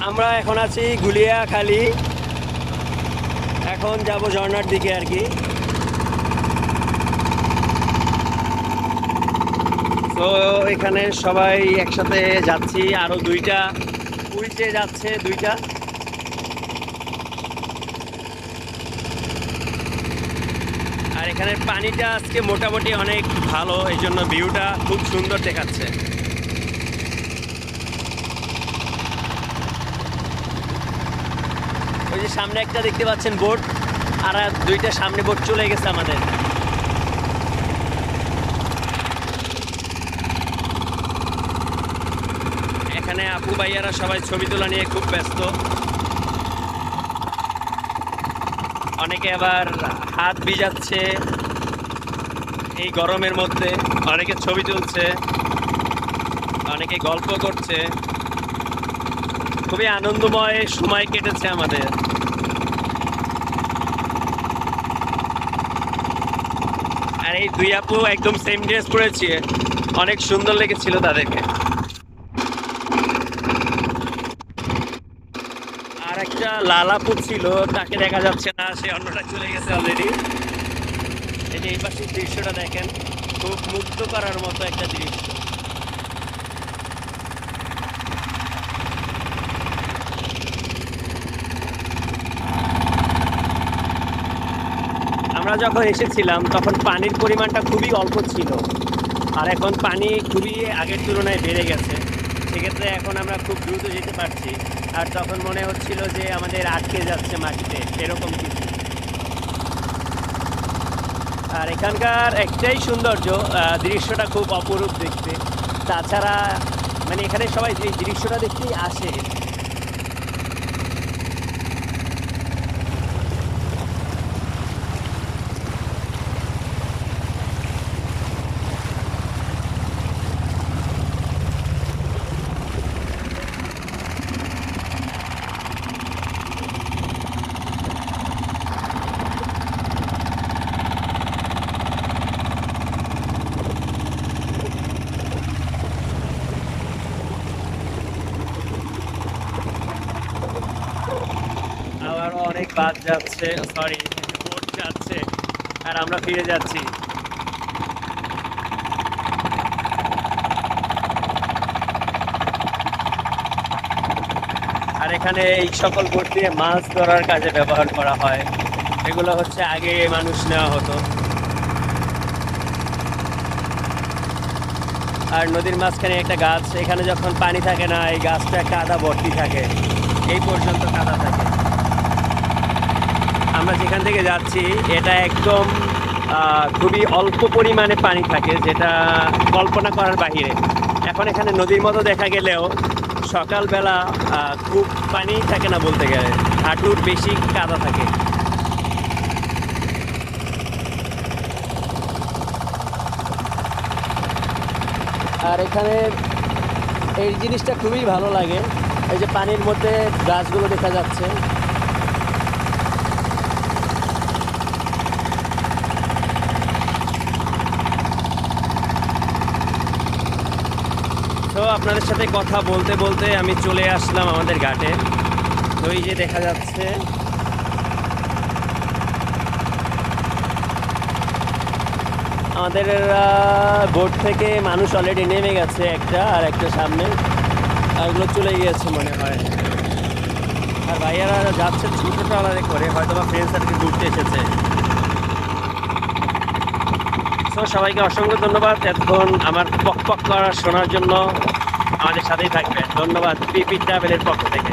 আমরা এখন আছি গুলিয়াখালী। এখন যাব ঝর্ণার দিকে আর কি। তো এখানে সবাই একসাথে যাচ্ছি, আরো দুইটা উইচে যাচ্ছে দুইটা। আর এখানের পানিটা আজকে মোটামুটি অনেক ভালো, এই জন্য ভিউটা খুব সুন্দর দেখাচ্ছে। ওই যে সামনে একটা দেখতে পাচ্ছেন বোট, আর দুইটা সামনে বোট চলে গেছে আমাদের। এখানে আপু ভাইয়ারা সবাই ছবি তোলা নিয়ে খুব ব্যস্ত। অনেকে আবার হাত ভিজাচ্ছে এই গরমের মধ্যে, অনেকে ছবি তুলছে, অনেকে গল্প করছে। খুবই আনন্দময় সময় কেটেছে আমাদের। আর এই দুই আপু একদম সেম ড্রেস পরেছে, অনেক সুন্দর লেগেছিল তাদেরকে। আর একটা লাল আপু ছিল, তাকে দেখা যাচ্ছে না, সে অন্যটা চলে গেছে অলরেডি। এই যে এই পাশের দৃশ্যটা দেখেন, খুব মুগ্ধ করার মতো একটা দৃশ্য। আমরা যখন এসেছিলাম তখন পানির পরিমাণটা খুবই অল্প ছিল, আর এখন পানি খুবই আগের তুলনায় বেড়ে গেছে। সেক্ষেত্রে এখন আমরা খুব দ্রুত যেতে পারছি। আর তখন মনে হচ্ছিল যে আমাদের আটকে যাচ্ছে মাটিতে, সেরকম কিছু। আর এখানকার একটাই সৌন্দর্য, দৃশ্যটা খুব অপরূপ দেখতে। তাছাড়া মানে এখানে সবাই এই দৃশ্যটা দেখতেই আসে। আবার অনেক বাস যাচ্ছে, সরি বোট যাচ্ছে, আর আমরা ফিরে যাচ্ছি। আর এখানে এই সকল বোট দিয়ে মাছ ধরার কাজে ব্যবহার করা হয়। এগুলো হচ্ছে আগে মানুষ নেওয়া হতো। আর নদীর মাঝখানে একটা গাছ, এখানে যখন পানি থাকে না, এই গাছটা কাদা ভর্তি থাকে, এই পর্যন্ত কাদা থাকে। আমরা যেখান থেকে যাচ্ছি এটা একদম খুবই অল্প পরিমাণে পানি থাকে, যেটা কল্পনা করার বাহিরে। এখন এখানে নদীর মতো দেখা গেলেও সকালবেলা খুব পানি থাকে না, বলতে গেলে হাঁটুর বেশি কাদা থাকে। আর এখানে এই জিনিসটা খুবই ভালো লাগে, এই যে পানির মধ্যে গাছগুলো দেখা যাচ্ছে। তো আপনাদের সাথে কথা বলতে বলতে আমি চলে আসলাম আমাদের ঘাটে। তো এই যে দেখা যাচ্ছে আমাদের বোট থেকে মানুষ অলরেডি নেমে গেছে, একটা আর একটা সামনে, আর ওগুলো চলে গিয়েছে মনে হয়। আর ভাইয়ারা যাচ্ছে ছোট ট্রলারে করে, হয়তো বা ফ্রেন্ড সার্কেল ঘুরতে এসেছে। তো সবাইকে অসংখ্য ধন্যবাদ এতক্ষণ আমার পক পক করা শোনার জন্য। আমাদের সাথেই থাকবেন। ধন্যবাদ পিপি ট্রাভেলের পক্ষ থেকে।